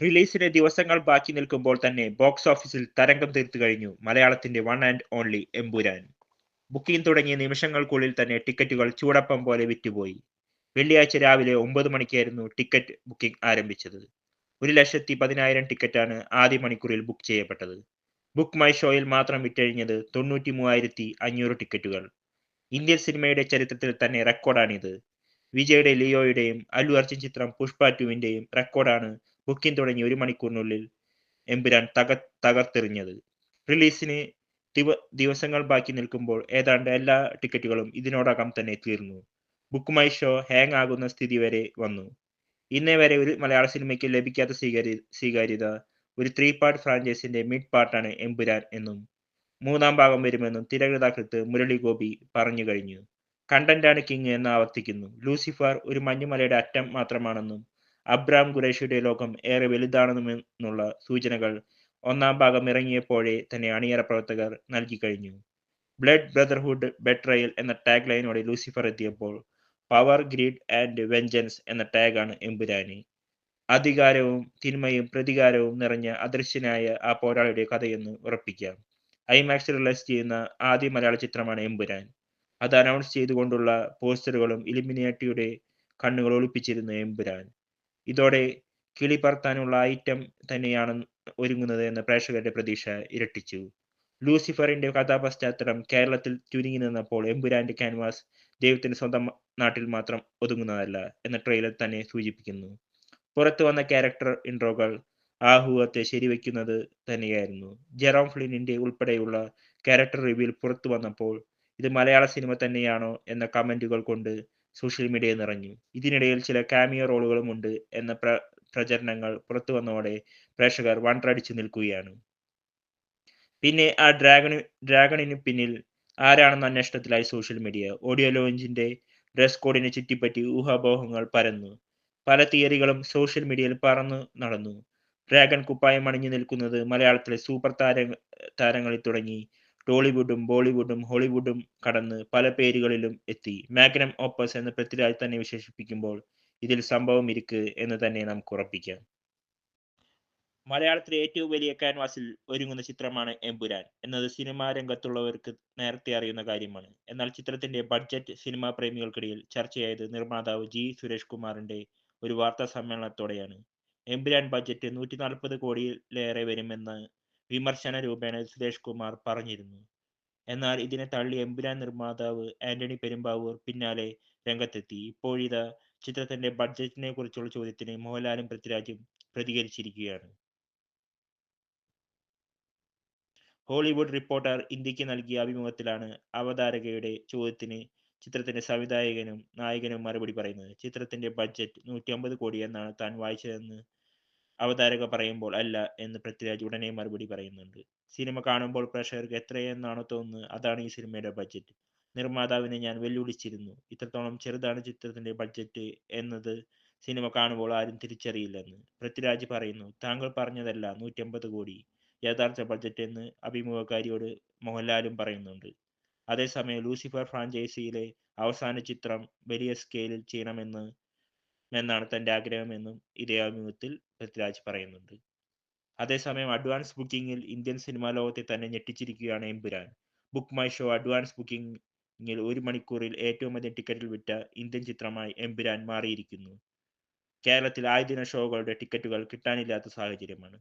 റിലീസിന് ദിവസങ്ങൾ ബാക്കി നിൽക്കുമ്പോൾ തന്നെ ബോക്സ് ഓഫീസിൽ തരംഗം തീർത്തു കഴിഞ്ഞു മലയാളത്തിന്റെ one and only Empuraan. Booking തുടങ്ങിയ നിമിഷങ്ങൾക്കുള്ളിൽ തന്നെ ടിക്കറ്റുകൾ ചൂടപ്പം പോലെ വിറ്റുപോയി. വെള്ളിയാഴ്ച രാവിലെ 9 മണിക്കായിരുന്നു ടിക്കറ്റ് ബുക്കിംഗ് ആരംഭിച്ചത്. 1,10,000 ടിക്കറ്റാണ് ആദ്യ മണിക്കൂറിൽ ബുക്ക് ചെയ്യപ്പെട്ടത്. ബുക്ക് മൈ ഷോയിൽ മാത്രം വിറ്റഴിഞ്ഞത് 93,500 ടിക്കറ്റുകൾ. ഇന്ത്യൻ സിനിമയുടെ ചരിത്രത്തിൽ തന്നെ റെക്കോർഡാണിത്. വിജയുടെ ലിയോയുടെയും അല്ലു അർജുൻ ചിത്രം പുഷ്പ ടുവിന്റെയും റെക്കോർഡാണ് ബുക്കിംഗ് തുടങ്ങി 1 മണിക്കൂറിനുള്ളിൽ എമ്പുരാൻ തകർത്തെറിഞ്ഞത്. റിലീസിന് ദിവസങ്ങൾ ബാക്കി നിൽക്കുമ്പോൾ ഏതാണ്ട് എല്ലാ ടിക്കറ്റുകളും ഇതിനോടകം തന്നെ തീർന്നു. ബുക്ക് മൈ ഷോ ഹാങ് ആകുന്ന സ്ഥിതി വരെ വന്നു. ഇന്നേ വരെ ഒരു മലയാള സിനിമയ്ക്ക് ലഭിക്കാത്ത സ്വീകാര്യത ഒരു 3 പാർട്ട് ഫ്രാഞ്ചൈസിന്റെ മിഡ് പാർട്ടാണ് എമ്പുരാൻ എന്നും മൂന്നാം ഭാഗം വരുമെന്നും തിരക്കഥാകൃത്ത് മുരളി ഗോപി പറഞ്ഞു കഴിഞ്ഞു. കണ്ടന്റാണ് കിങ് എന്ന് ആവർത്തിക്കുന്നു. ലൂസിഫർ ഒരു മഞ്ഞുമലയുടെ അറ്റം മാത്രമാണെന്നും അബ്രാം ഖുറേഷിയുടെ ലോകം ഏറെ വലുതാണെന്നുമെന്നുള്ള സൂചനകൾ ഒന്നാം ഭാഗം ഇറങ്ങിയപ്പോഴേ തന്നെ അണിയറ പ്രവർത്തകർ നൽകി കഴിഞ്ഞു. ബ്ലഡ് ബ്രദർഹുഡ് ബെട്രയൽ എന്ന ടാഗ് ലൈനോടെ ലൂസിഫർ എത്തിയപ്പോൾ പവർ ഗ്രീഡ് ആൻഡ് വെഞ്ചൻസ് എന്ന ടാഗാണ് എമ്പുരാന്. അധികാരവും തിന്മയും പ്രതികാരവും നിറഞ്ഞ അദൃശ്യനായ ആ പോരാളിയുടെ കഥയെന്ന് ഉറപ്പിക്കാം. ഐമാക്സ് റിലീസ് ചെയ്യുന്ന ആദ്യ മലയാള ചിത്രമാണ് എമ്പുരാൻ. അത് അനൗൺസ് ചെയ്തുകൊണ്ടുള്ള പോസ്റ്ററുകളും ഇലുമിനാറ്റിയുടെ കണ്ണുകൾ ഒളിപ്പിച്ചിരുന്നു എമ്പുരാൻ. ഇതോടെ കിളി പറത്താനുള്ള ഐറ്റം തന്നെയാണ് ഒരുങ്ങുന്നത് എന്ന പ്രേക്ഷകരുടെ പ്രതീക്ഷ ഇരട്ടിച്ചു. ലൂസിഫറിന്റെ കഥാപശ്ചാത്തലം കേരളത്തിൽ ചുരുങ്ങി നിന്നപ്പോൾ എമ്പുരാന്റെ ക്യാൻവാസ് ദൈവത്തിന്റെ സ്വന്തം നാട്ടിൽ മാത്രം ഒതുങ്ങുന്നതല്ല എന്ന ട്രെയിലർ തന്നെ സൂചിപ്പിക്കുന്നു. പുറത്തു വന്ന ക്യാരക്ടർ ഇൻട്രോകൾ ആ ഊഹത്തെ ശരിവെക്കുന്നത് തന്നെയായിരുന്നു. ജെറോം ഫ്ലിനിന്റെ ഉൾപ്പെടെയുള്ള ക്യാരക്ടർ റിവീൽ പുറത്തു വന്നപ്പോൾ ഇത് മലയാള സിനിമ തന്നെയാണോ എന്ന കമന്റുകൾ കൊണ്ട് സോഷ്യൽ മീഡിയ നിറഞ്ഞു. ഇതിനിടയിൽ ചില കാമിയോ റോളുകളും ഉണ്ട് എന്ന പ്രചരണങ്ങൾ പുറത്തു വന്നതോടെ പ്രേക്ഷകർ വണ്ടടിച്ചു നിൽക്കുകയാണ്. പിന്നെ ആ ഡ്രാഗണിന് പിന്നിൽ ആരാണെന്ന അന്വേഷണത്തിലായി സോഷ്യൽ മീഡിയ. ഓഡിയോ ലോഞ്ചിന്റെ ഡ്രസ് കോഡിനെ ചുറ്റിപ്പറ്റി ഊഹാപോഹങ്ങൾ പരന്നു. പല തിയറികളും സോഷ്യൽ മീഡിയയിൽ പറന്നു നടന്നു. ഡ്രാഗൺ കുപ്പായം അണിഞ്ഞു നിൽക്കുന്നത് മലയാളത്തിലെ സൂപ്പർ താരങ്ങളിൽ തുടങ്ങി ടോളിവുഡും ബോളിവുഡും ഹോളിവുഡും കടന്ന് പല പേരുകളിലും എത്തി. മാഗ്നം ഓപ്പസ് എന്ന് പൃഥ്വിരാജ് തന്നെ വിശേഷിപ്പിക്കുമ്പോൾ ഇതിൽ സംഭവം ഇരിക്ക് എന്ന് തന്നെ നമുക്ക് ഉറപ്പിക്കാം. മലയാളത്തിലെ ഏറ്റവും വലിയ ക്യാൻവാസിൽ ഒരുങ്ങുന്ന ചിത്രമാണ് എമ്പുരാൻ എന്നത് സിനിമാ രംഗത്തുള്ളവർക്ക് നേരത്തെ അറിയുന്ന കാര്യമാണ്. എന്നാൽ ചിത്രത്തിന്റെ ബഡ്ജറ്റ് സിനിമാ പ്രേമികൾക്കിടയിൽ ചർച്ചയായത് നിർമ്മാതാവ് ജി സുരേഷ് കുമാറിന്റെ ഒരു വാർത്താ സമ്മേളനത്തോടെയാണ്. എമ്പുരാൻ ബഡ്ജറ്റ് 140 കോടിയിലേറെ വരുമെന്ന് വിമർശന രൂപേണ സുരേഷ് കുമാർ പറഞ്ഞിരുന്നു. എന്നാൽ ഇതിനെ തള്ളി എമ്പുരാൻ നിർമ്മാതാവ് ആന്റണി പെരുമ്പാവൂർ പിന്നാലെ രംഗത്തെത്തി. ഇപ്പോഴിതാ ചിത്രത്തിന്റെ ബഡ്ജറ്റിനെ കുറിച്ചുള്ള ചോദ്യത്തിന് മോഹൻലാലും പൃഥ്വിരാജും പ്രതികരിച്ചിരിക്കുകയാണ്. ഹോളിവുഡ് റിപ്പോർട്ടർ ഇന്ത്യക്ക് നൽകിയ അഭിമുഖത്തിലാണ് അവതാരകയുടെ ചോദ്യത്തിന് ചിത്രത്തിന്റെ സംവിധായകനും നായകനും മറുപടി പറയുന്നത്. ചിത്രത്തിന്റെ ബഡ്ജറ്റ് 150 കോടി എന്നാണ് താൻ വായിച്ചതെന്ന് അവതാരക പറയുമ്പോൾ അല്ല എന്ന് പൃഥ്വിരാജ് ഉടനെ മറുപടി പറയുന്നുണ്ട്. സിനിമ കാണുമ്പോൾ പ്രേക്ഷകർക്ക് എത്രയെന്നാണോ തോന്നുന്നത് അതാണ് ഈ സിനിമയുടെ ബഡ്ജറ്റ്. നിർമ്മാതാവിനെ ഞാൻ വെല്ലുവിളിച്ചിരുന്നു. ഇത്രത്തോളം ചെറുതാണ് ചിത്രത്തിന്റെ ബഡ്ജറ്റ് എന്നത് സിനിമ കാണുമ്പോൾ ആരും തിരിച്ചറിയില്ലെന്ന് പൃഥ്വിരാജ് പറയുന്നു. താങ്കൾ പറഞ്ഞതല്ല 150 കോടി യഥാർത്ഥ ബഡ്ജറ്റ് എന്ന് അഭിമുഖക്കാരിയോട് മോഹൻലാലും പറയുന്നുണ്ട്. അതേസമയം ലൂസിഫർ ഫ്രാഞ്ചൈസിയിലെ അവസാന ചിത്രം വലിയ സ്കെയിലിൽ ചെയ്യണമെന്നാണ് തന്റെ ആഗ്രഹമെന്നും ഇതേ അഭിമുഖത്തിൽ പൃഥ്വിരാജ് പറയുന്നുണ്ട്. അതേസമയം അഡ്വാൻസ് ബുക്കിംഗിൽ ഇന്ത്യൻ സിനിമാ ലോകത്തെ തന്നെ ഞെട്ടിച്ചിരിക്കുകയാണ് Empuraan. Book my show advance ബുക്കിംഗിൽ 1 മണിക്കൂറിൽ ഏറ്റവും അധികം ടിക്കറ്റിൽ വിറ്റ ഇന്ത്യൻ ചിത്രമായി എമ്പുരാൻ മാറിയിരിക്കുന്നു. കേരളത്തിൽ ആദ്യ ദിന ഷോകളുടെ ടിക്കറ്റുകൾ കിട്ടാനില്ലാത്ത സാഹചര്യമാണ്.